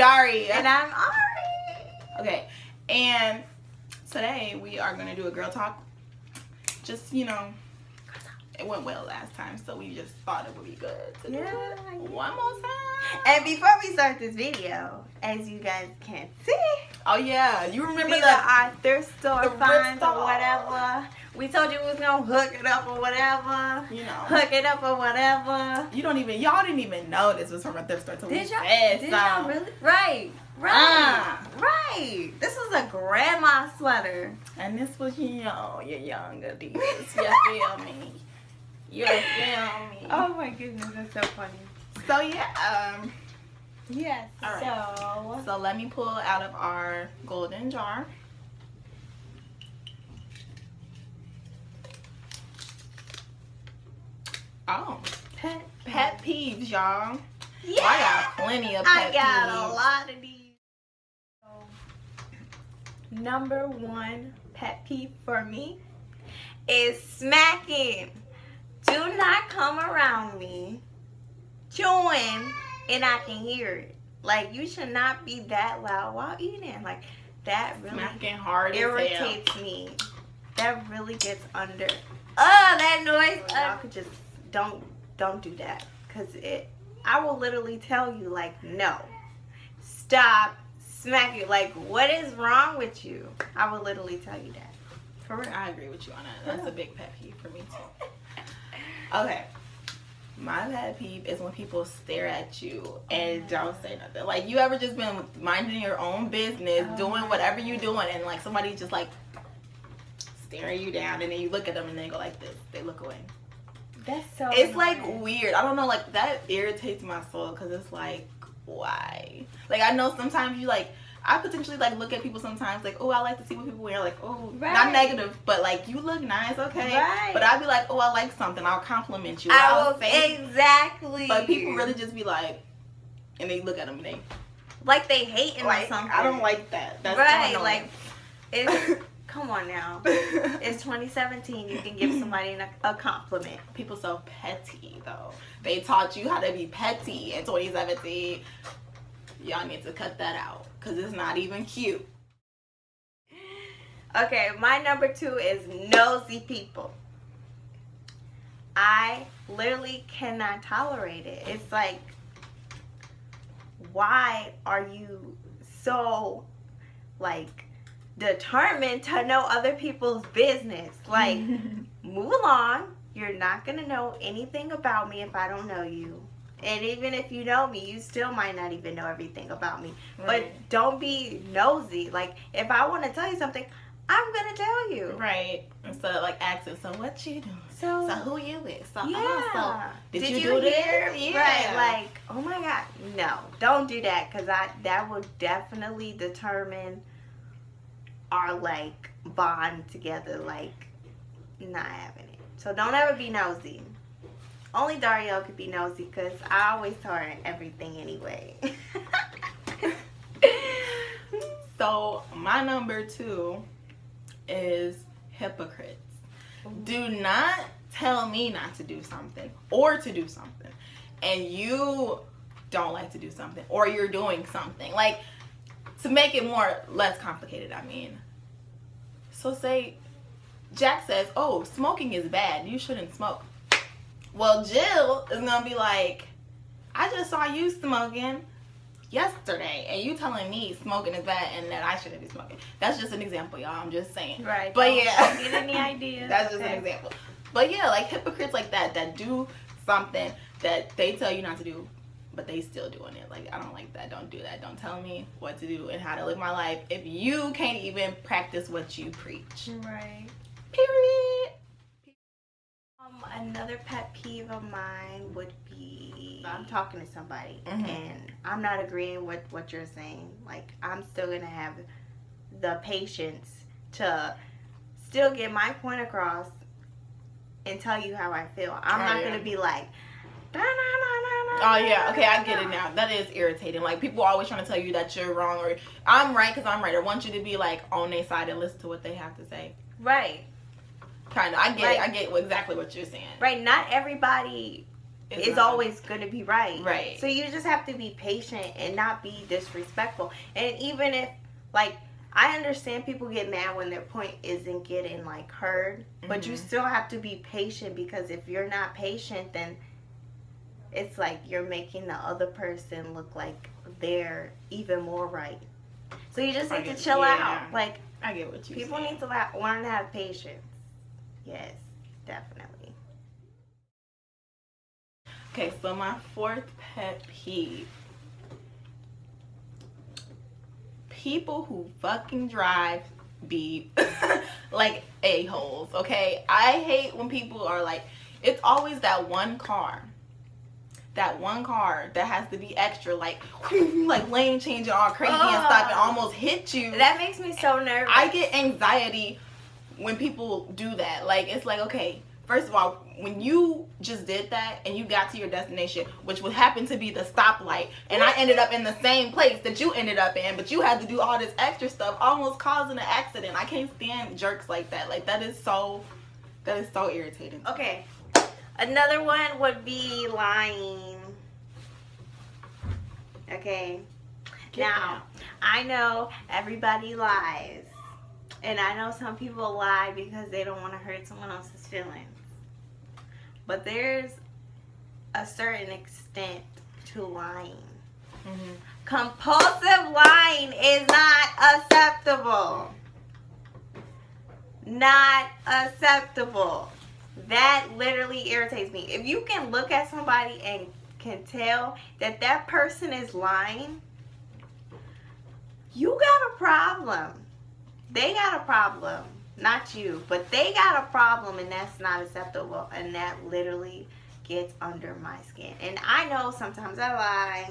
Dari. And I'm Ari. Okay, and today we are going to do a girl talk. Just, you know, it went well last time, so we just thought it would be good to do it one more time. And before we start this video, as you guys can see, oh yeah, you remember our thrift store finds store. or whatever. We told you we was gonna hook it up or whatever. You know, hook it up or whatever. Y'all didn't even know this was from a thrift store till Did we y'all? said Did so. y'all really? Right. Right. This was a grandma sweater. And this was, you know, your young Adidas. You feel me? You feel me? Oh my goodness, that's so funny. So yeah, Yes. All right. So let me pull out of our golden jar. Oh, pet peeves, y'all. Yeah. I got plenty of pet I got peeves. a lot of these. Number one pet peeve for me is smacking. Do not come around me chewing and I can hear it. Like, you should not be that loud while eating. Like, that really Smacking hard irritates me. That really gets under. That noise. Y'all could just don't do that, because I will literally tell you, like, no, stop smacking. Like, what is wrong with you? I will literally tell you that. For real. I agree with you on that. That's a big pet peeve for me too. Okay. My pet peeve is when people stare at you and don't say nothing. Like, you ever just been minding your own business, doing whatever you're doing, and like somebody just like staring you down, and then you look at them and they go like this. They look away. That's so It's annoying. like weird. I don't know. Like, that irritates my soul, because it's like, why? Like, I know sometimes you like. I potentially like look at people sometimes like, oh, I like to see what people wear. Like, oh, not negative, but like, you look nice, okay. Right. But I'd be like, oh, I like something. I'll compliment you. Exactly. But people really just be like, and they look at them and they like they hating like, or something. I don't like that. That's right. so Like, it's come on now. It's 2017. You can give somebody a compliment. People so petty though. They taught you how to be petty in 2017. Y'all need to cut that out, because it's not even cute. Okay, my number two is nosy people. I literally cannot tolerate it. It's like, why are you so, like, determined to know other people's business? Like, move along. You're not going to know anything about me if I don't know you. And even if you know me, you still might not even know everything about me. Right. But don't be nosy. Like, if I want to tell you something, I'm going to tell you. Right. Instead of like asking, so what you doing? So who you with? So, yeah. so did you hear? do this? Yeah. Right. Like, oh my God. No, don't do that, because that will definitely determine our, like, bond together. Like, not having it. So don't ever be nosy. Only Dario could be nosy, because I always tell her everything anyway. So my number two is hypocrites. Do not tell me not to do something or to do something, and you don't like to do something, or you're doing something. Like, to make it less complicated, I mean. So say Jack says, oh, smoking is bad. You shouldn't smoke. Well, Jill is going to be like, I just saw you smoking yesterday, and you telling me smoking is bad and that I shouldn't be smoking. That's just an example, y'all. I'm just saying. Right. But yeah. Don't get any ideas. That's just an example. But yeah, like hypocrites like that do something that they tell you not to do, but they still doing it. Like, I don't like that. Don't do that. Don't tell me what to do and how to live my life if you can't even practice what you preach. Right. Period. Another pet peeve of mine would be, I'm talking to somebody and I'm not agreeing with what you're saying. Like, I'm still going to have the patience to still get my point across and tell you how I feel. I'm not going to be like, oh yeah, okay, I get it now. That is irritating. Like, people are always trying to tell you that you're wrong, or I'm right because I'm right. I want you to be like on their side and listen to what they have to say. Right. Kind of. I get it. I get exactly what you're saying. Right. Not everybody is always going to be right. Right. So you just have to be patient and not be disrespectful. And even if, like, I understand people get mad when their point isn't getting, like, heard. But you still have to be patient, because if you're not patient, then it's like you're making the other person look like they're even more right. So you just need to chill out. Like, I get what you people need to learn to have patience. Yes, definitely. Okay, so my fourth pet peeve. People who fucking drive be like a-holes, okay? I hate when people are like, it's always that one car that has to be extra, like lane changing all crazy and stuff and almost hit you. That makes me so nervous. I get anxiety when people do that. Like, it's like, okay, first of all, when you just did that and you got to your destination, which would happen to be the stoplight, and I ended up in the same place that you ended up in, but you had to do all this extra stuff, almost causing an accident. I can't stand jerks like that. Like, that is so irritating. Okay. Another one would be lying. Okay. Now, I know everybody lies. And I know some people lie because they don't want to hurt someone else's feelings. But there's a certain extent to lying. Mm-hmm. Compulsive lying is not acceptable. Not acceptable. That literally irritates me. If you can look at somebody and can tell that that person is lying, you got a problem. They got a problem. Not you, but they got a problem, and that's not acceptable. And that literally gets under my skin. And I know sometimes I lie.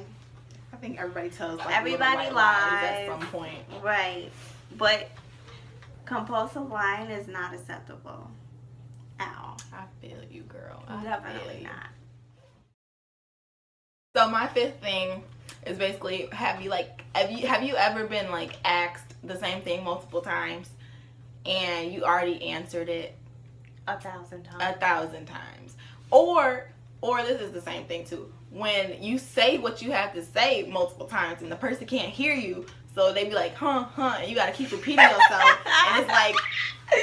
I think everybody tells like Everybody lies lies at some point. Right. But compulsive lying is not acceptable. Ow. I feel you, girl. Definitely not. So my fifth thing is basically, have you ever been like asked the same thing multiple times and you already answered it 1,000 times. 1,000 times? Or this is the same thing too. When you say what you have to say multiple times and the person can't hear you, so they be like, huh, and you gotta keep repeating yourself, and it's like,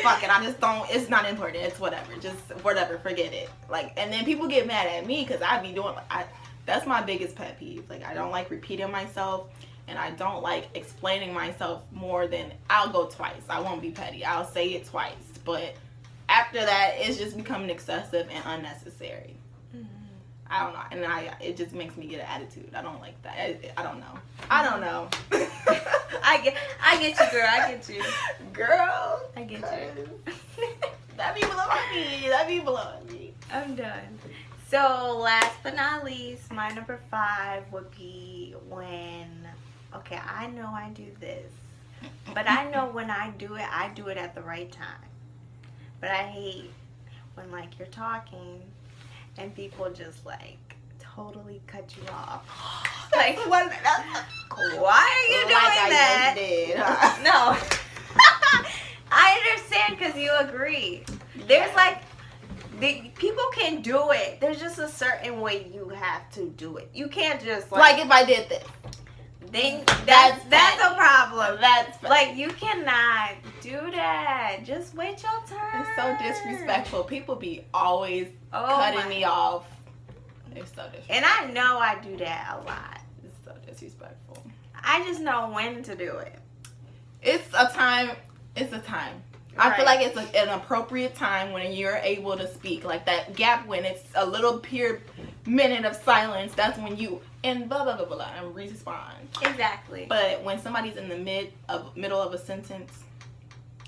fuck it, I just don't, it's not important, it's whatever, just whatever, forget it. Like, and then people get mad at me because I be doing, that's my biggest pet peeve. Like, I don't like repeating myself, and I don't like explaining myself more than, I'll go twice. I won't be petty, I'll say it twice, but after that, it's just becoming excessive and unnecessary. I don't know, and it just makes me get an attitude. I don't like that. I don't know. I don't know. I get you, girl. I get you, girl. I get you. That be blowing me. I'm done. So last but not least, my number 5 would be when, okay, I know I do this, but I know when I do it at the right time. But I hate when, like, you're talking and people just, like, totally cut you off. Like, why are you doing that? Just did, huh? No. I understand because you agree. There's, like, people can do it. There's just a certain way you have to do it. You can't just, like if I did this. Then that's a problem. That's like, you cannot do that. Just wait your turn. It's so disrespectful. People be always cutting me off. It's so disrespectful. And I know I do that a lot. It's so disrespectful. I just know when to do it. It's a time. I feel like it's an appropriate time when you're able to speak. Like that gap when it's a little pure minute of silence, that's when you and blah blah blah blah and respond. Exactly. But when somebody's in the middle of a sentence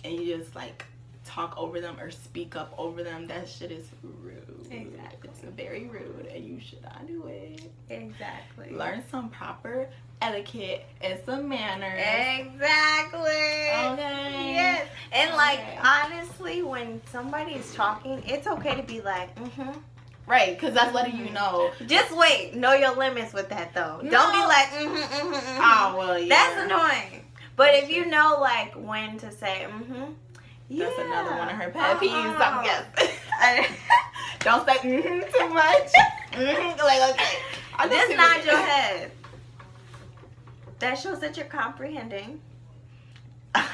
and you just like talk over them or speak up over them, that shit is rude. Exactly. It's very rude and you should not do it. Exactly. Learn some proper etiquette and some manners. Exactly. Okay. Yes. And like, honestly, when somebody's talking, it's okay to be like, Right, because that's letting you know. Just wait. Know your limits with that, though. No. Don't be like, Oh, well, yeah. That's annoying. But if you know, like, when to say, That's another one of her pet peeves, I'm guessing. Don't say too much. Like, okay. Just nod your head. That shows that you're comprehending.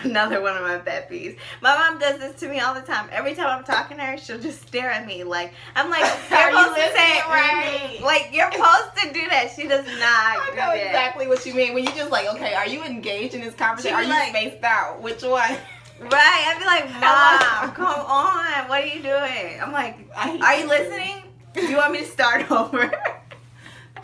Another one of my pet peeves. My mom does this to me all the time. Every time I'm talking to her, she'll just stare at me like, I'm like, Are you're you supposed to say it right? Like, you're supposed to do that. She does not I do know that. exactly what you mean. When you just like, okay, are you engaged in this conversation? Are She you be like- spaced out? Which one? Right? I'd be like, Mom, come on. What are you doing? I'm like, are you listening? Do you want me to start over?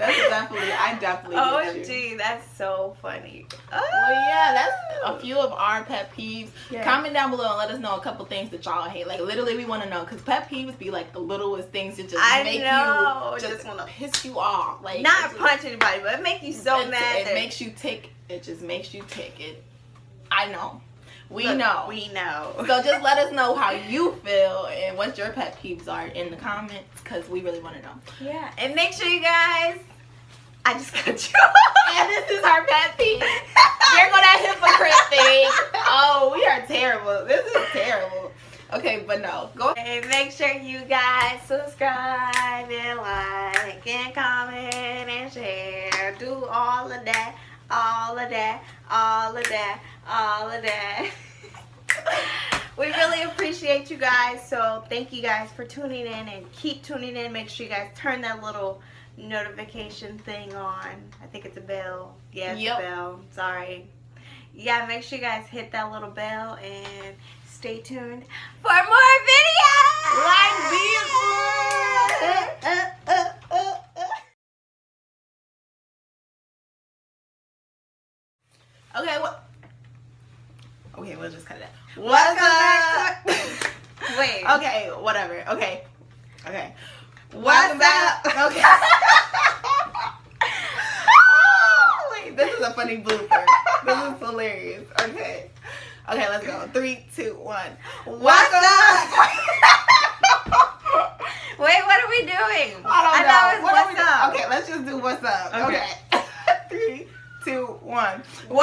I definitely get you. OMG, that's so funny. Well, yeah, that's a few of our pet peeves. Yeah. Comment down below and let us know a couple things that y'all hate. Like, literally, we want to know. Because pet peeves be like the littlest things that just make you just want to piss you off. Like, not punch anybody, but it make you so mad. It makes you tick. It just makes you tick. I know. We know. So just let us know how you feel and what your pet peeves are in the comments, because we really want to know. Yeah, and make sure you guys. I just cut you. And this is our pet peeve. There go that hypocrite thing. Oh, we are terrible. This is terrible. Okay, but no. Go. And make sure you guys subscribe and like and comment and share. Do all of that. All of that. All of that. All of that. We really appreciate you guys. So thank you guys for tuning in and keep tuning in. Make sure you guys turn that little notification thing on. I think it's a bell. Yeah, it's a bell. Sorry. Yeah, make sure you guys hit that little bell and stay tuned for more videos. Okay, what? Okay, we'll just cut it out. Welcome back to Wait. Okay, whatever. Okay. What's back. up? Okay. Oh, wait, this is a funny blooper. This is hilarious. Okay, let's go. 3, 2, 1. What's up? Wait, what are we doing? I don't know. What's up? Okay, let's just do what's up. Okay. Okay. 3, 2, 1. What?